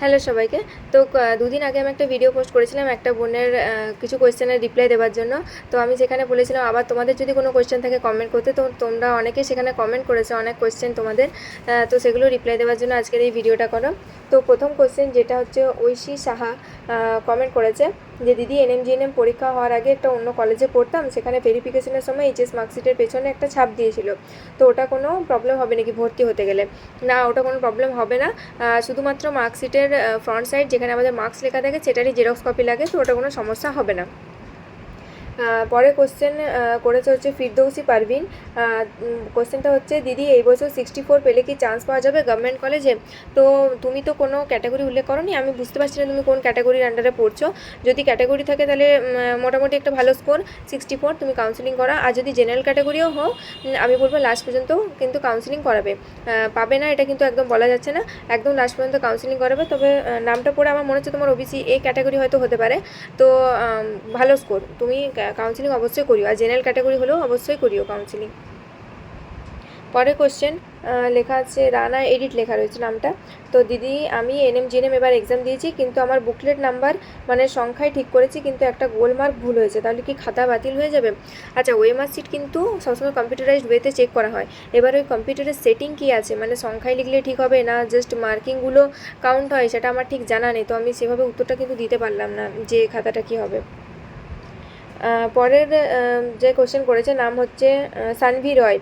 Hello সবাইকে। তো দুদিন আগে আমি একটা ভিডিও পোস্ট করেছিলাম একটা বোনের কিছু কোয়েশ্চেনের রিপ্লাই দেওয়ার জন্য। তো আমি সেখানে বলেছিলাম আবার তোমাদের যদি কোনো কোয়েশ্চেন থাকে কমেন্ট করতে, তো তোমরা অনেকেই সেখানে কমেন্ট করেছো অনেক কোয়েশ্চেন তোমাদের। তো সেগুলো রিপ্লাই দেওয়ার জন্য আজকের এই ভিডিওটা করো। তো প্রথম কোয়েশ্চেন যেটা হচ্ছে ঐশী সাহা কমেন্ট করেছে যে দিদি এনএমজিএনএম পরীক্ষা হওয়ার আগে একটা অন্য কলেজে পড়তাম, সেখানে ভেরিফিকেশনের সময় এইচএস মার্কশিটের পেছনে একটা ছাপ দিয়েছিল, তো ওটা কোনো প্রবলেম হবে নাকি ভর্তি হতে গেলে? না, ওটা কোনো প্রবলেম হবে না। শুধুমাত্র মার্কশিটের ফ্রন্ট সাইড যেখানে আমাদের মার্কস লেখা থাকে সেটারই জেরক্স কপি লাগে, তো ওটা কোনো সমস্যা হবে না। পরে কোশ্চেন করেছে হচ্ছে ফিরদৌসি পারভিন। কোশ্চেনটা হচ্ছে দিদি এই বছর 64 পেলে কি চান্স পাওয়া যাবে গভর্নমেন্ট কলেজে? তো তুমি তো কোনো ক্যাটাগরি উল্লেখ করোনি, আমি বুঝতে পারছি না তুমি কোন ক্যাটাগরির আন্ডারে পড়ছো। যদি ক্যাটাগরি থাকে তাহলে মোটামুটি একটা ভালো স্কোর 64, তুমি কাউন্সিলিং করা। আর যদি জেনারেল ক্যাটাগরিও হও, আমি বলবো লাস্ট পর্যন্ত কিন্তু কাউন্সিলিং করাবে। পাবে না এটা কিন্তু একদম বলা যাচ্ছে না, একদম লাস্ট পর্যন্ত কাউন্সিলিং করাবে। তবে নামটা পড়ে আমার মনে হচ্ছে তোমার ওবিসি এই ক্যাটাগরি হয়তো হতে পারে, তো ভালো স্কোর, তুমি কাউন্সিলিং অবশ্যই করিও, আর জেনারেল ক্যাটাগরি হলেও অবশ্যই করিও কাউন্সিলিং। পরে কোশ্চেন লেখা আছে রানা এডিট লেখা রয়েছে নামটা। তো দিদি আমি এনএমজিএনএম এবার এক্সাম দিয়েছি, কিন্তু আমার বুকলেট নাম্বার মানে সংখ্যায় ঠিক করেছি, কিন্তু একটা গোল মার্ক ভুল হয়েছে, তাহলে কি খাতা বাতিল হয়ে যাবে? আচ্ছা, ওএমআর সিট কিন্তু সবসময় কম্পিউটারাইজড ওয়েতে চেক করা হয়। এবার ওই কম্পিউটারের সেটিং কী আছে, মানে সংখ্যায় লিখলে ঠিক হবে না জাস্ট মার্কিংগুলো কাউন্ট হয়, সেটা আমার ঠিক জানা নেই, তো আমি সেভাবে উত্তরটা কিন্তু দিতে পারলাম না যে খাতাটা কী হবে। পরের যে কোশ্চেন করেছে নাম হচ্ছে সানভি রয়।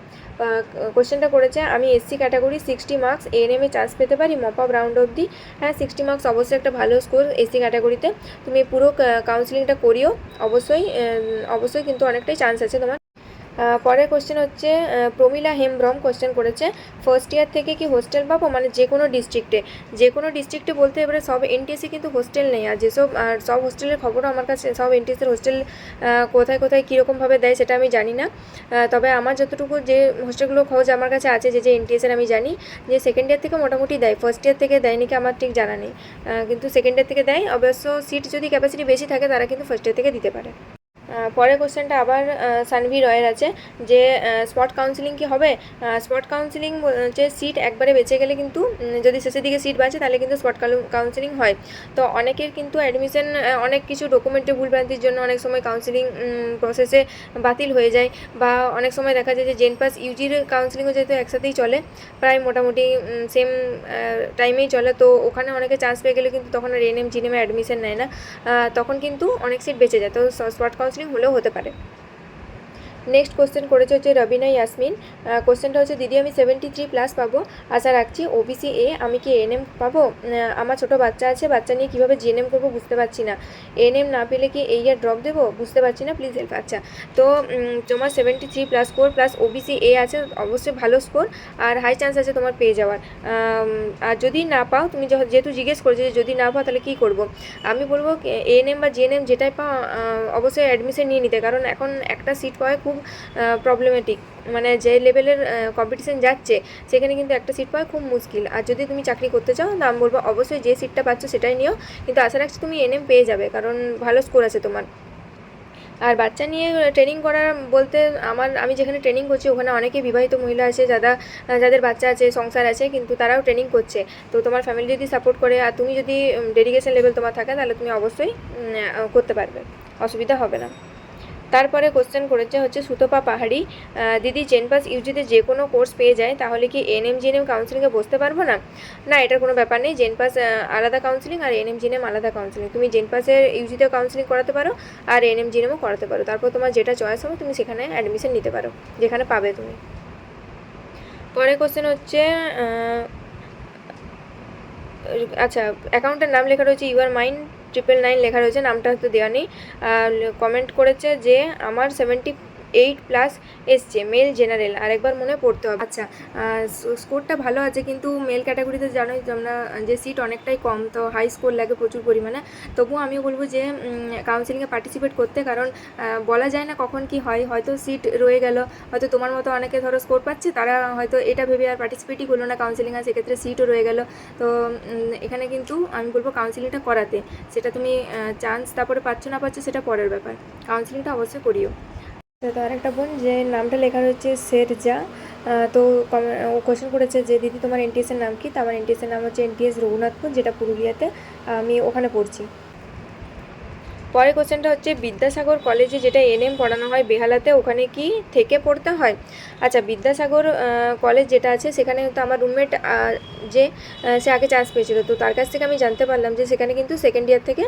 কোশ্চেনটা করেছে আমি এসসি ক্যাটাগরি 60 মার্কস এএনএমে চান্স পেতে পারি মপ আপ রাউন্ড অবধি? হ্যাঁ, 60 মার্কস অবশ্যই একটা ভালো স্কোর এসসি ক্যাটাগরিতে। তুমি পুরো কাউন্সিলিংটা করিও, অবশ্যই অবশ্যই কিন্তু অনেকটাই চান্স আছে তোমার। পরের কোশ্চেন হচ্ছে প্রমিলা হেমব্রম কোশ্চেন করেছে ফার্স্ট ইয়ার থেকে কি হোস্টেল পাবো, মানে যে কোনো ডিস্ট্রিক্টে বলতে এবারে সব এনটিএসি কিন্তু হোস্টেল নেই, আর যেসব আর সব হোস্টেলের খবরও আমার কাছে, সব এনটিএসির হোস্টেল কোথায় কোথায় কীরকমভাবে দেয় সেটা আমি জানি না। তবে আমার যতটুকু যে হোস্টেলগুলো খোঁজ আমার কাছে আছে, যে এনটিএসের আমি জানি যে সেকেন্ড ইয়ার থেকে মোটামুটি দেয়, ফার্স্ট ইয়ার থেকে দেয় নাকি আমার ঠিক জানা নেই, কিন্তু সেকেন্ড ইয়ার থেকে দেয়। অবশ্য সিট যদি ক্যাপাসিটি বেশি থাকে তারা কিন্তু ফার্স্ট ইয়ার থেকে দিতে পারে। পরের কোশ্চেনটা আবার সানভি রয়ের আছে যে স্পট কাউন্সিলিং কি হবে? স্পট কাউন্সিলিং যে সিট একবারে বেঁচে গেলে কিন্তু যদি শেষের দিকে সিট বাঁচে তাহলে কিন্তু স্পট কাউন্সিলিং হয়। তো অনেকের কিন্তু অ্যাডমিশন অনেক কিছু ডকুমেন্টে ভুলভ্রান্তির জন্য অনেক সময় কাউন্সিলিং প্রসেসে বাতিল হয়ে যায়, বা অনেক সময় দেখা যায় যে জেন পাস ইউজির কাউন্সিলিংও যেহেতু একসাথেই চলে, প্রায় মোটামুটি সেম টাইমেই চলে, তো ওখানে অনেকে চান্স পেয়ে গেলে কিন্তু তখন আর এনএম জিএনএমে অ্যাডমিশন নেয় না, তখন কিন্তু অনেক সিট বেঁচে যায়, তো স্পট কাউন্সিলিং হলেও হতে পারে। নেক্সট কোশ্চেন করেছে হচ্ছে রবিনা ইয়াসমিন। কোশ্চেনটা হচ্ছে দিদি আমি 73+ পাবো আশা রাখছি, ওবিসি এ আমি কি এএনএম পাবো? আমার ছোটো বাচ্চা আছে, বাচ্চা নিয়ে কীভাবে জিএনএম করবো বুঝতে পারছি না, এএনএম না পেলে কি এই ইয়ার ড্রপ দেবো বুঝতে পারছি না, প্লিজ হেল্প। আচ্ছা, তো তোমার 73+ স্কোর প্লাস ওবিসি এ আছে, অবশ্যই ভালো স্কোর, আর হাই চান্স আছে তোমার পেয়ে যাওয়ার। আর যদি না পাও, তুমি যেহেতু জিজ্ঞেস করছো যে যদি না পাও তাহলে কী করবো, আমি বলবো এএনএম বা জিএনএম যেটাই পাও অবশ্যই অ্যাডমিশন নিয়ে নিতে, কারণ এখন একটা সিট পাওয়া খুব প্রবলেমেটিক, মানে যে লেভেলের কম্পিটিশান যাচ্ছে সেখানে কিন্তু একটা সিট পাওয়া খুব মুশকিল। আর যদি তুমি চাকরি করতে চাও তো আমি বলবো অবশ্যই যে সিটটা পাচ্ছ সেটাই নিও, কিন্তু আশা রাখছি তুমি এনএম পেয়ে যাবে, কারণ ভালো স্কোর আছে তোমার। আর বাচ্চা নিয়ে ট্রেনিং করা বলতে আমি যেখানে ট্রেনিং করছি ওখানে অনেকেই বিবাহিত মহিলা আছে, যাদের বাচ্চা আছে, সংসার আছে, কিন্তু তারাও ট্রেনিং করছে। তো তোমার ফ্যামিলি যদি সাপোর্ট করে আর তুমি যদি ডেডিকেশন লেভেল তোমার থাকে তাহলে তুমি অবশ্যই করতে পারবে, অসুবিধা হবে না। তারপরে কোশ্চেন করেছে হচ্ছে সুতপা পাহাড়ি। দিদি জেন পাস ইউজিতে যে কোনো কোর্স পেয়ে যায় তাহলে কি এনএম জিএনএম কাউন্সিলিংয়ে বসতে পারবো না? না, এটার কোনো ব্যাপার নেই, জেন পাস আলাদা কাউন্সিলিং আর এনএম জিএনএম আলাদা কাউন্সিলিং, তুমি জেন পাসের ইউজিতেও কাউন্সিলিং করাতে পারো আর এনএম জিএনএমও করাতে পারো, তারপর তোমার যেটা চয়েস হবে তুমি সেখানে অ্যাডমিশন নিতে পারো, যেখানে পাবে তুমি। পরের কোশ্চেন হচ্ছে আচ্ছা, অ্যাকাউন্টের নাম লেখা রয়েছে ইউর মাইন্ড 999 লেখা রয়েছে, নামটা হয়তো দেওয়া নেই। কমেন্ট করেছে যে আমার 78+ এসছে, মেল জেনারেল, আরেকবার মনে পড়তে হবে। আচ্ছা, স্কোরটা ভালো আছে, কিন্তু মেল ক্যাটাগরিতে জানোই তোমরা যে সিট অনেকটাই কম, তো হাই স্কোর লাগে প্রচুর পরিমাণে। তবুও আমিও বলবো যে কাউন্সিলিংয়ে পার্টিসিপেট করতে, কারণ বলা যায় না কখন কি হয়, হয়তো সিট রয়ে গেল, হয়তো তোমার মতো অনেকে ধরো স্কোর পাচ্ছে, তারা হয়তো এটা ভেবে আর পার্টিসিপেটই করলো না কাউন্সিলিংয়ে, সেক্ষেত্রে সিটও রয়ে গেল। তো এখানে কিন্তু আমি বলবো কাউন্সিলিংটা করাতে, সেটা তুমি চান্স তারপরে পাচ্ছ না পাচ্ছ সেটা পরের ব্যাপার, কাউন্সিলিংটা অবশ্যই করিও। তো তার একটা বোন যে নামটা লেখা রয়েছে শেরজা, তো ও কোয়েশ্চেন করেছে যে দিদি তোমার এনটিএসের নাম কি? তো আমার এনটিএসের নাম হচ্ছে এনটিএস রঘুনাথপুর, যেটা পুরুলিয়াতে, আমি ওখানে পড়ছি। পরের কোশ্চেনটা হচ্ছে বিদ্যাসাগর কলেজে যেটা এনএম পড়ানো হয় বেহালাতে, ওখানে কি থেকে পড়তে হয়? আচ্ছা, বিদ্যাসাগর কলেজ যেটা আছে সেখানে কিন্তু আমার রুমমেট যে সে আগে চান্স পেয়েছিল, তো তার কাছ থেকে আমি জানতে পারলাম যে সেখানে কিন্তু সেকেন্ড ইয়ার থেকে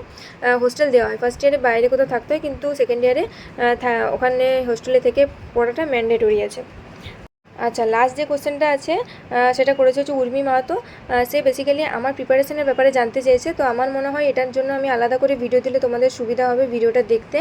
হোস্টেল দেওয়া হয়। ফার্স্ট ইয়ারে বাইরে কোথাও থাকতে হয়, কিন্তু সেকেন্ড ইয়ারে ওখানে হোস্টেলে থেকে পড়াটা ম্যান্ডেটরি আছে। আচ্ছা, লাস্ট যে কোশ্চেনটা আছে সেটা করেছে হচ্ছে উর্মি মাহাতো। সে বেসিক্যালি আমার প্রিপারেশনের ব্যাপারে জানতে চেয়েছে। তো আমার মনে হয় এটার জন্য আমি আলাদা করে ভিডিও দিলে তোমাদের সুবিধা হবে ভিডিওটা দেখতে,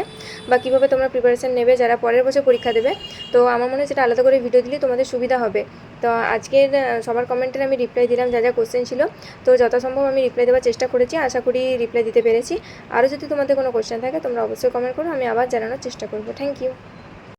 বা কীভাবে তোমরা প্রিপারেশন নেবে যারা পরের বছর পরীক্ষা দেবে। তো আমার মনে হয় সেটা আলাদা করে ভিডিও দিলে তোমাদের সুবিধা হবে। তো আজকের সবার কমেন্টের আমি রিপ্লাই দিলাম যা যা কোশ্চেন ছিল। তো যথাসম্ভব আমি রিপ্লাই দেওয়ার চেষ্টা করেছি, আশা করি রিপ্লাই দিতে পেরেছি। আরও যদি তোমাদের কোনো কোশ্চেন থাকে তোমরা অবশ্যই কমেন্ট করো, আমি আবার জানানোর চেষ্টা করবো। Thank you.